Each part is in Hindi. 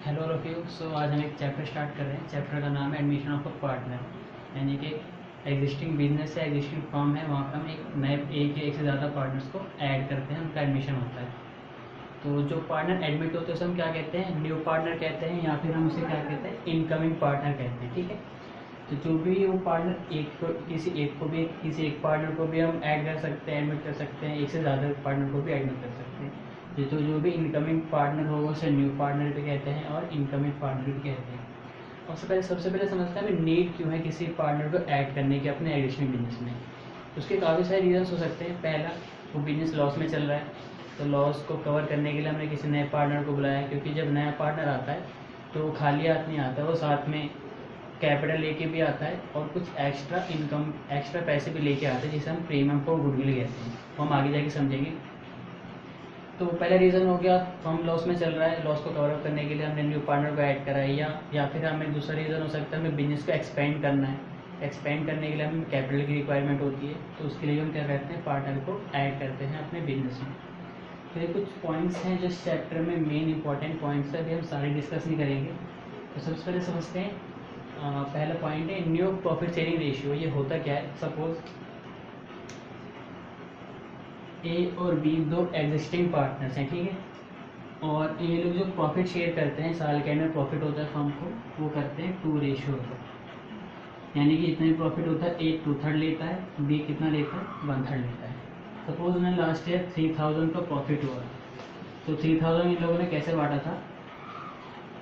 Hello all of you. So आज हम एक चैप्टर स्टार्ट कर रहे हैं। चैप्टर का नाम है एडमिशन ऑफ अ पार्टनर, यानी कि एग्जिस्टिंग बिजनेस है, एग्जिस्टिंग फर्म है, वहाँ पर हम एक नए एक या एक से ज़्यादा पार्टनर्स को ऐड करते हैं, उनका एडमिशन होता है। तो जो पार्टनर एडमिट होते हैं उसे हम क्या कहते हैं, न्यू पार्टनर कहते हैं, या फिर हम उसे क्या कहते हैं, इनकमिंग पार्टनर कहते हैं। ठीक है। तो जो भी वो पार्टनर किसी एक पार्टनर को भी हम ऐड कर सकते हैं, एडमिट कर सकते हैं, एक से ज़्यादा पार्टनर को भी एडमिट कर सकते हैं। तो जो भी इनकमिंग पार्टनर होगा उसे न्यू पार्टनर भी कहते हैं और इनकमिंग पार्टनर भी कहते हैं। और सबसे पहले समझते हैं हमें नीड क्यों है किसी पार्टनर को ऐड करने की अपने एडिशनल बिजनेस में। उसके काफ़ी सारे रीजंस हो सकते हैं। पहला, वो बिजनेस लॉस में चल रहा है, तो लॉस को कवर करने के लिए हमने किसी नए पार्टनर को बुलाया, क्योंकि जब नया पार्टनर आता है तो वो खाली हाथ नहीं आता, वो साथ में कैपिटल लेके भी आता है और कुछ एक्स्ट्रा पैसे भी लेके आता है, जिसे हम प्रीमियम फॉर गुडविल कहते हैं। वो हम आगे जाके समझेंगे। तो पहला रीज़न हो गया, फर्म लॉस में चल रहा है, लॉस को कवर अप करने के लिए हमने न्यू पार्टनर को ऐड करा है। या फिर हमें दूसरा रीज़न हो सकता है, हमें बिजनेस को एक्सपेंड करना है। एक्सपेंड करने के लिए हमें कैपिटल की रिक्वायरमेंट होती है, तो उसके लिए हम क्या करते हैं, पार्टनर को ऐड करते हैं अपने बिजनेस में। तो ये कुछ पॉइंट्स हैं जो इस चैप्टर में मेन इंपॉर्टेंट पॉइंट्स है, अभी हम सारे डिस्कस नहीं करेंगे। तो सबसे पहले समझते हैं। पहला पॉइंट है न्यू प्रॉफिट शेयरिंग रेशियो। ये होता क्या है, सपोज ए और बी दो एग्जिस्टिंग पार्टनर्स हैं, ठीक है, और ये लोग जो प्रॉफिट शेयर करते हैं, साल के अंदर प्रॉफिट होता है फर्म को, वो करते हैं 2 रेशियो होता है। यानी कि इतना ही प्रॉफिट होता है, ए 2/3 लेता है, बी कितना लेता है, 1/3 लेता है। सपोज उन्हें लास्ट ईयर 3000 का प्रॉफिट हुआ, तो 3000 इन लोगों ने कैसे बांटा था,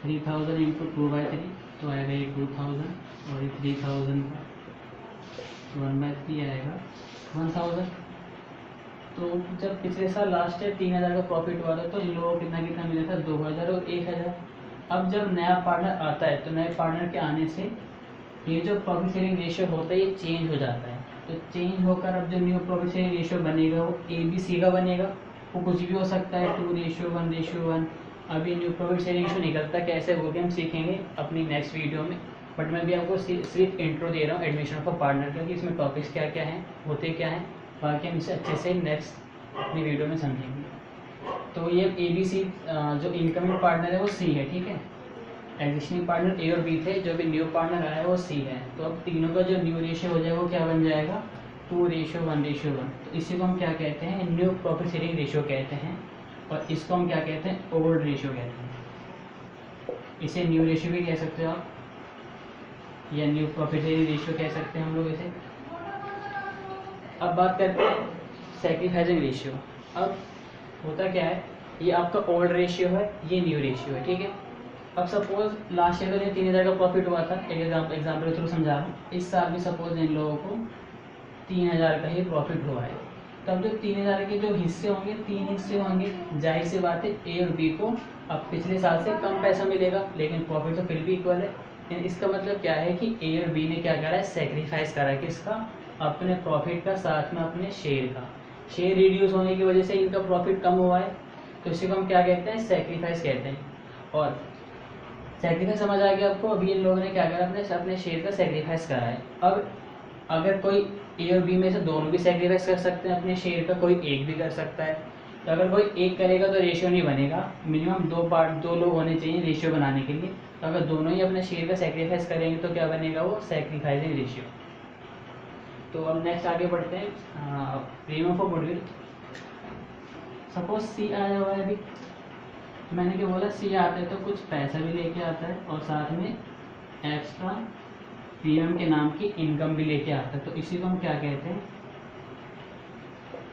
3000 इंटू 2/3, तो आएगा ये 2000, और ये 3000 का 1/3 आएगा 1000। तो जब पिछले साल लास्ट ईयर 3000 का प्रॉफिट हुआ था, तो इन लोगों को कितना कितना मिला था, 2000 और 1000। अब जब नया पार्टनर आता है, तो नए पार्टनर के आने से ये जो प्रॉफिट शेयरिंग रेशियो होता है ये चेंज हो जाता है। तो चेंज होकर अब जो न्यू प्रॉफिट शेयरिंग रेशियो बनेगा वो ABC का बनेगा। वो कुछ भी हो सकता है, 2:1:1। अभी न्यू प्रॉफिट शेयरिंग रेशियो निकलता कैसे, वो भी हम सीखेंगे अपनी नेक्स्ट वीडियो में। बट मैं भी आपको सिर्फ इंट्रो दे रहा हूँ एडमिशन ऑफ अ पार्टनर का, कि इसमें टॉपिक्स क्या क्या हैं, होते क्या हैं, बाकी हम इसे अच्छे से नेक्स्ट अपनी वीडियो में समझेंगे। तो ये ABC जो इनकमिंग पार्टनर है वो C है, ठीक है। एग्जिस्टिंग पार्टनर A और B थे, जो भी न्यू पार्टनर आया है वो C है। तो अब तीनों का जो न्यू रेशियो हो जाएगा वो क्या बन जाएगा, 2:1:1। तो इसी को हम क्या कहते हैं, न्यू प्रॉफिट शेयरिंग रेशियो कहते हैं, और इसको हम क्या कहते हैं, ओल्ड रेशियो कहते हैं। इसे न्यू रेशियो भी कह सकते हो आप, या न्यू प्रॉफिट शेयरिंग रेशियो कह सकते हैं हम लोग इसे। अब बात करते हैं सैक्रिफाइसिंग रेशियो। अब होता क्या है, ये आपका ओल्ड रेशियो है, ये न्यू रेशियो है, ठीक है। अब सपोज लास्ट ईयर में 3000 का प्रॉफिट हुआ था, एक एग्जाम्पल के थ्रू समझा रहा हूँ। इस साल भी सपोज इन लोगों को 3000 का ही प्रॉफिट हुआ है। तब जो 3000 के जो हिस्से होंगे, 3 हिस्से होंगे, जाहिर सी बात है A और B को अब पिछले साल से कम पैसा मिलेगा, लेकिन प्रॉफिट तो फिर भी इक्वल है। इसका मतलब क्या है कि A और B ने क्या करा है, सेक्रीफाइस करा है, किसका, अपने प्रॉफिट का, साथ में अपने शेयर का। शेयर रिड्यूस होने की वजह से इनका प्रॉफिट कम हुआ है, तो इसी को हम क्या कहते हैं, सेक्रीफाइस कहते हैं। और सेक्रीफाइस समझ आ गया आपको। अभी इन लोगों ने क्या करा, अपने शेयर का सेक्रीफाइस करा है। अब अगर कोई A और B में से दोनों भी सेक्रीफाइस कर सकते हैं अपने शेयर का, कोई एक भी कर सकता है। तो अगर कोई एक करेगा तो रेशियो नहीं बनेगा, मिनिमम दो लोग होने चाहिए रेशियो बनाने के लिए। तो अगर दोनों ही अपने शेयर का सेक्रीफाइस करेंगे तो क्या बनेगा, वो सेक्रीफाइसिंग रेशियो। तो अब नेक्स्ट आगे बढ़ते हैं, premium for goodwill. Suppose C आया हुआ है, अभी मैंने क्या बोला, C आता है तो कुछ पैसा भी लेके आता है, और साथ में एक्स्ट्रा प्रीमियम के नाम की इनकम भी लेके आता है। तो इसी को हम क्या कहते हैं,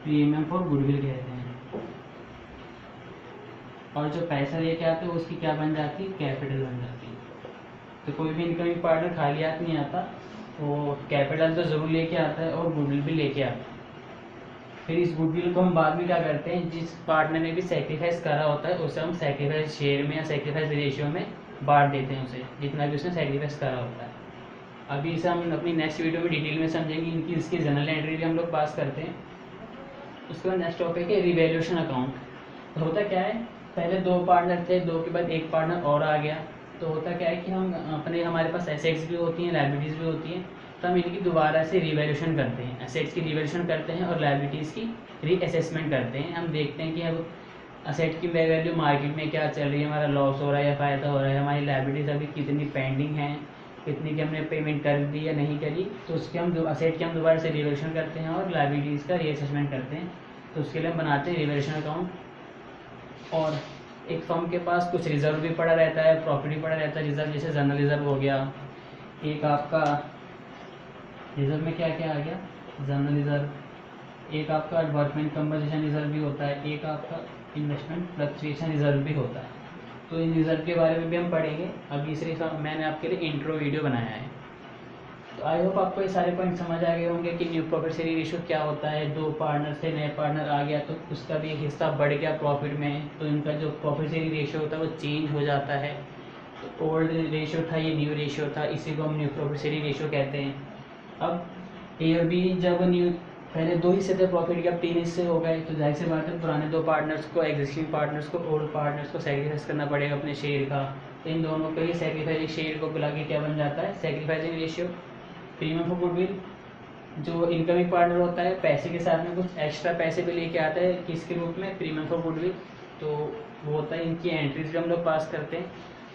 प्रीमियम फॉर गुडविल कहते हैं। और जो पैसा लेके आते हैं उसकी क्या बन जाती है, कैपिटल बन जाती है। तो कोई भी इनकमिंग पार्टनर खाली हाथ नहीं आता, वो कैपिटल तो जरूर लेके आता है और गुडविल भी लेके आता है। फिर इस गुडविल को हम बाद में क्या करते हैं, जिस पार्टनर ने भी सेक्रीफाइस करा होता है उसे हम सेक्रीफाइस शेयर में या सेक्रीफाइस रेशियो में बांट देते हैं, उसे जितना भी उसने सेक्रीफाइस करा होता है। अभी इसे हम अपनी नेक्स्ट वीडियो में डिटेल में समझेंगे। इनकी इसकी जनरल एंट्री भी हम लोग पास करते हैं। उसके बाद नेक्स्ट टॉपिक है रिवैल्यूएशन अकाउंट। तो होता क्या है, पहले 2 पार्टनर थे, 2 के बाद एक पार्टनर और आ गया। तो होता क्या है कि हमारे पास एसेट्स भी होती हैं, लायबिलिटीज़ भी होती हैं, तो हम इनकी दोबारा से रिवैल्यूएशन करते हैं। एसेट्स की रिवैल्यूएशन करते हैं और लायबिलिटीज़ की रीअसेसमेंट करते हैं। हम देखते हैं कि अब असेट की वैल्यू मार्केट में क्या चल रही है, हमारा लॉस हो रहा है या फ़ायदा हो रहा है, हमारी लायबिलिटीज अभी कितनी पेंडिंग है, कितनी की हमने पेमेंट कर दी या नहीं करी, तो उसके हम असेट के हम दोबारा से रिवैल्यूएशन करते हैं और लायबिलिटीज़ का रीअसेसमेंट करते हैं। तो उसके लिए हम बनाते हैं रिवैल्यूएशन अकाउंट। और एक फर्म के पास कुछ रिजर्व भी पड़ा रहता है, प्रॉफिट भी पड़ा रहता है। रिजर्व जैसे जनरल रिजर्व हो गया, एक आपका रिजर्व में क्या क्या आ गया, जनरल रिजर्व, एक आपका वर्कमैन कंपनसेशन रिजर्व भी होता है, एक आपका इन्वेस्टमेंट फ्लक्चुएशन रिजर्व भी होता है। तो इन रिजर्व के बारे में भी हम पढ़ेंगे। अभी सिर्फ मैंने आपके लिए इंट्रो वीडियो बनाया है। तो आई होप आपको ये सारे पॉइंट समझ आ गए होंगे कि न्यू प्रॉफिट शेयरिंग रेशियो क्या होता है। दो पार्टनर से नए पार्टनर आ गया तो उसका भी एक हिस्सा बढ़ गया प्रॉफिट में, तो इनका जो प्रॉफिट शेयरिंग रेशियो होता है वो चेंज हो जाता है। तो ओल्ड रेशियो था, ये न्यू रेशियो था, इसी को हम न्यू प्रॉफिट शेयरिंग रेशियो कहते हैं। अब ए और बी जब न्यू पहले 2 हिस्से थे प्रॉफिट के, अब 3 हिस्से हो गए, तो जाहिर सी बात है पुराने 2 पार्टनर्स को, एग्जिस्टिंग पार्टनर्स को, ओल्ड पार्टनर्स को सेक्रीफाइस करना पड़ेगा अपने शेयर का। तो इन दोनों को ही सेक्रीफाइसिंग शेयर को बुला के क्या बन जाता है, sacrificing ratio. Premium for goodwill, जो इनकमिंग पार्टनर होता है पैसे के साथ में कुछ एक्स्ट्रा पैसे भी लेके आता है, किसके रूप में, प्रीमियम फॉर गुडविल। तो वो होता है इनकी एंट्रीज भी हम लोग पास करते हैं,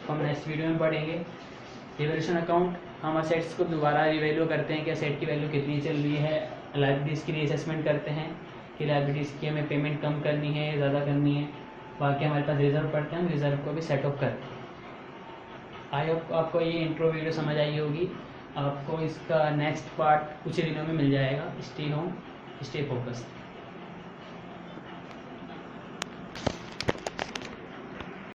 तो हम नेक्स्ट वीडियो में पढ़ेंगे। रिवैल्यूएशन अकाउंट, हम असेट्स को दोबारा रिवैल्यू करते हैं कि असेट की वैल्यू कितनी चल रही है। लायबिलिटीज़ की रीअसेसमेंट करते हैं कि लायबिलिटीज़ की हमें पेमेंट कम करनी है या ज़्यादा करनी है। बाकी हमारे पास रिजर्व पड़ते हैं, हम रिजर्व को भी सेट अप करते हैं। आई होप आपको ये इंट्रो वीडियो समझ आई होगी। आपको इसका नेक्स्ट पार्ट कुछ ही दिनों में मिल जाएगा। Stay home, stay focused.